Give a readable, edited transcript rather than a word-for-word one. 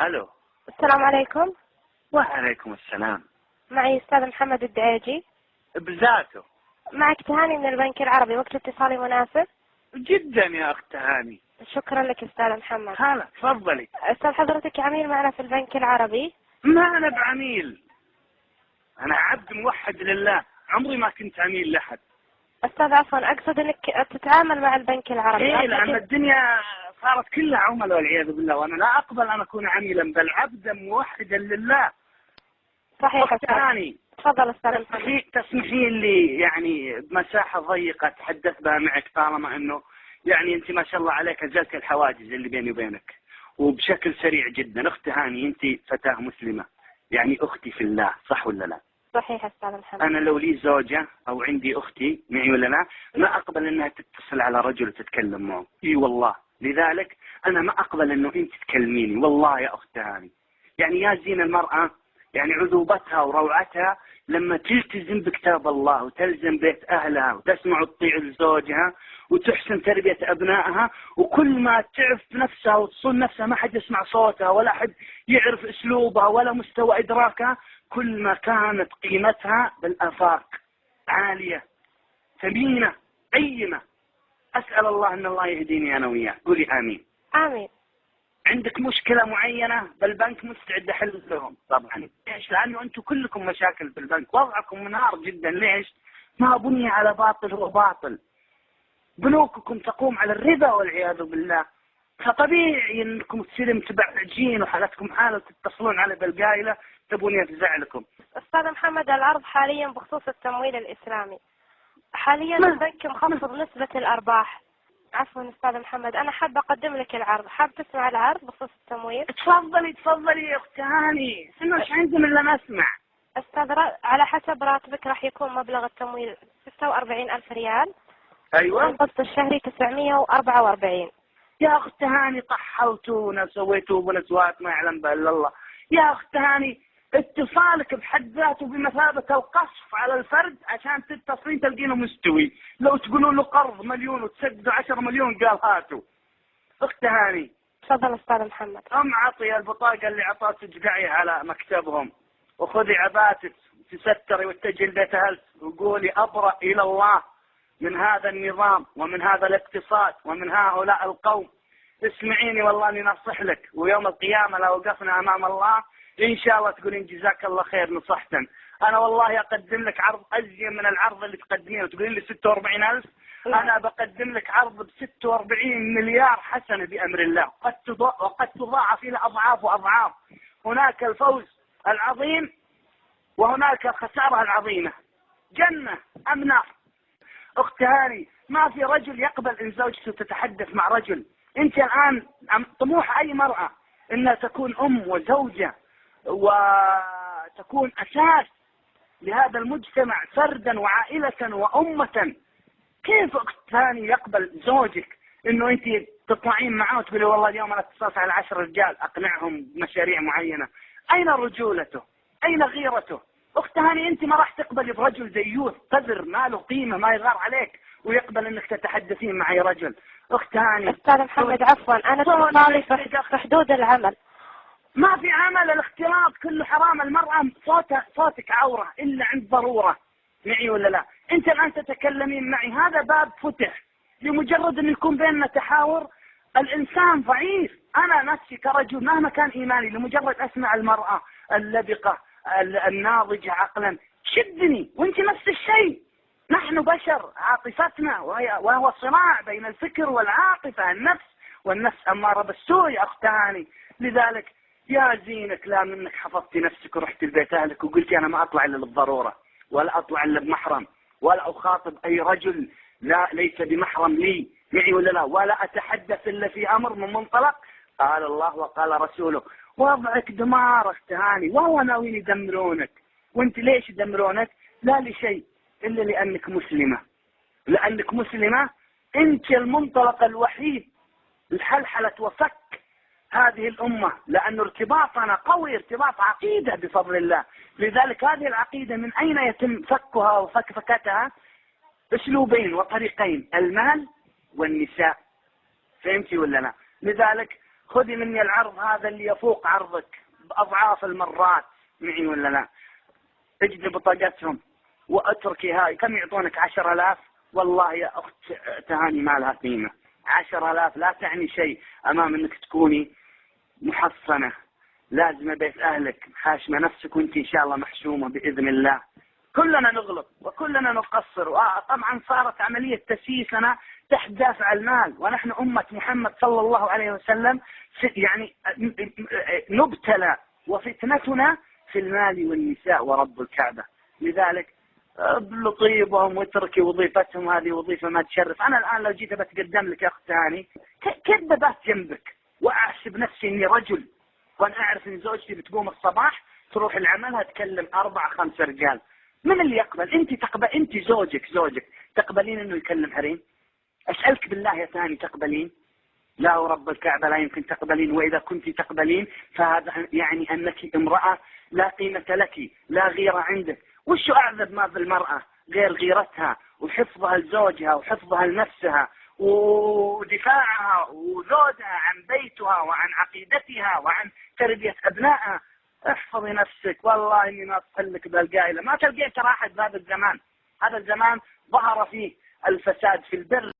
الو. السلام عليكم. وعليكم السلام. معي أستاذ محمد الدعيجي. بذاته. معك تهاني من البنك العربي، وقت اتصالي مناسب؟ جدا يا اخت هاني. شكرا لك أستاذ محمد. هلا تفضلي. أستاذ حضرتك عميل معنا في البنك العربي؟ ما انا بعميل، انا عبد موحد لله، عمري ما كنت عميل لحد. أستاذ عفوا، أقصد أنك تتعامل مع البنك العربي. ايه، لان الدنيا صارت كلها عمل والعياذ بالله، وانا لا اقبل ان اكون عميلا بل عبدا موحدا لله. صحيح اخت أستاذ. هاني، تفضل أستاذ محمد. تسمحين لي يعني بمساحة ضيقة اتحدث بها معك، طالما انه يعني انت ما شاء الله عليك ازلت الحواجز اللي بيني وبينك وبشكل سريع جدا. اخت هاني، انت فتاة مسلمة، يعني اختي في الله، صح ولا لا؟ صحيح أستاذ محمد. انا لو لي زوجة او عندي اختي معي ولا لا، ما اقبل انها تتصل على رجل وتتكلم معه. اي والله، لذلك انا ما اقبل انه انت تكلميني، والله يا اخت هاني. يعني يا زين المرأة، يعني عذوبتها وروعتها لما تلتزم بكتاب الله وتلزم بيت أهلها وتسمع وتطيع لزوجها وتحسن تربية أبنائها، وكل ما تعرف نفسها وتصون نفسها ما حد يسمع صوتها ولا حد يعرف أسلوبها ولا مستوى إدراكها، كل ما كانت قيمتها بالآفاق عالية ثمينة قيمة. أسأل الله أن الله يهديني أنا وياك، قولي آمين. آمين. عندك مشكلة معينة بالبنك مستعد أحل لهم طبعا. ليش؟ لأنه أنتم كلكم مشاكل بالبنك، وضعكم منهار جدا. ليش؟ ما بني على باطل، هو باطل. بنوككم تقوم على الربا والعياذ بالله، فطبيعي انكم تصيروا متبعجين وحالتكم حالة تتصلون على بالقايلة تبوني تزعلكم. أستاذ محمد، العرض حاليا بخصوص التمويل الإسلامي. حاليا البنك مخفض نسبة الأرباح. عفوا أستاذ محمد، أنا حابة أقدم لك العرض. حاب تسمع العرض بخصوص التمويل؟ تفضلي تفضلي يا أخت هاني، إنه إيش عندي من لما أسمع. أستاذ، على حسب راتبك راح يكون مبلغ التمويل 46,000 ريال. أيوة. والقسط الشهري 944. يا أخت هاني طحوتونا سويتوا بنسوات ما يعلم بها إلا الله. يا أخت هاني، اتصالك بحد ذاته بمثابة القصف على الفرد، عشان تتصلين تلقينه مستوي. لو تقولوا له قرض مليون وتسدوا 10 مليون قال هاتوا. أخت هاني، تفضل أستاذ محمد. عطي البطاقة اللي عطاك تقعي على مكتبهم، وخذي عباتك تستري واتجهي لبيت أهلك وقولي أبرأ إلى الله من هذا النظام ومن هذا الاقتصاد ومن هؤلاء القوم. اسمعيني والله اني نصح لك، ويوم القيامة لو وقفنا امام الله ان شاء الله تقولين جزاك الله خير نصحتا. انا والله اقدم لك عرض ازين من العرض اللي تقدمينه، تقولين لي 46,000. انا بقدم لك عرض ب 46 مليار حسنة بامر الله، وقد تضاعف الى اضعاف واضعاف. هناك الفوز العظيم وهناك الخسارة العظيمة، جنة ام نار. أخت هاني، ما في رجل يقبل إن زوجته تتحدث مع رجل. أنت الآن طموح أي مرأة إنها تكون أم وزوجة وتكون أساس لهذا المجتمع فردا وعائلة وأمة. كيف أخت هاني يقبل زوجك إنه أنت تطلعين معه وتقولي والله اليوم أنا اتصلت على 10 رجال أقنعهم بمشاريع معينة؟ أين رجولته؟ أين غيرته؟ أخت هاني، أنت ما راح تقبلي برجل ديوث قذر ما له قيمة ما يغار عليك ويقبل أنك تتحدثين مع أي رجل. أخت هاني. أستاذ محمد عفوا، أنا اتصالي في حدود العمل. ما في عمل، الاختلاط كله حرام. المرأة صوتك عورة إلا عند ضرورة، معي ولا لا؟ أنت الآن تتكلمين معي، هذا باب فتح لمجرد أن يكون بيننا تحاور. الإنسان ضعيف، أنا نفسي كرجل مهما كان إيماني لمجرد أسمع المرأة اللبقة الناضجة عقلا شدني، وانت نفس الشيء. نحن بشر، عاطفتنا وهو صراع بين الفكر والعاطفة، النفس والنفس أمارة بالسوء يا أخت هاني. لذلك يا زينك لا منك حفظتي نفسك ورحت البيت أهلك وقلتي أنا ما أطلع إلا للضرورة، ولا أطلع إلا بمحرم، ولا أخاطب أي رجل ليس بمحرم لي، معي ولا لا، ولا أتحدث إلا في أمر من منطلق قال الله وقال رسوله. وضعك دمار أخت هاني، وهو ناويين يدمرونك. وانت ليش يدمرونك؟ لا لشيء إلا لأنك مسلمة. لأنك مسلمة انت المنطلق الوحيد لحلحلة وفك هذه الأمة، لأن ارتباطنا قوي، ارتباط عقيدة بفضل الله. لذلك هذه العقيدة من أين يتم فكها وفكفتها؟ أسلوبين وطريقين، المال والنساء. فهمتي ولا لا؟ لذلك خذي مني العرض هذا اللي يفوق عرضك بأضعاف المرات، معي ولا لا؟ اجدي بطاقتهم واتركي هاي. كم يعطونك؟ 10,000. والله يا أخت تهاني ما لها قيمة. 10,000 لا تعني شيء أمام أنك تكوني محصنة لازمة بيت أهلك، حاشمة نفسك، وانت إن شاء الله محشومة بإذن الله. كلنا نغلط وكلنا نقصر، وطبعا صارت عملية تسييس لنا تحت دافع المال، ونحن أمة محمد صلى الله عليه وسلم يعني نبتلى وفتنتنا في المال والنساء ورب الكعبة. لذلك بلطيبهم واتركي وظيفتهم، هذه وظيفة ما تشرف. أنا الآن لو جيت بتقدم لك يا أخت هاني كذا بات جنبك وأحسب نفسي إني رجل، وأنا أعرف إن زوجتي بتقوم الصباح تروح العملها تكلم 4-5 رجال، من اللي يقبل؟ أنت زوجك تقبلين إنه يكلم حريم؟ أسألك بالله يا ثاني تقبلين؟ لا ورب الكعبة لا يمكن تقبلين. وإذا كنت تقبلين فهذا يعني أنك امرأة لا قيمة لك، لا غيرة عندك. وش أعذب ما في المرأة غير غيرتها وحفظها لزوجها وحفظها لنفسها ودفاعها وزودها عن بيتها وعن عقيدتها وعن تربية أبنائها؟ احفظي نفسك، والله إني ما أتقلك بالقائلة. ما تلقيت راحت بهذا الزمان. هذا الزمان ظهر فيه الفساد في البر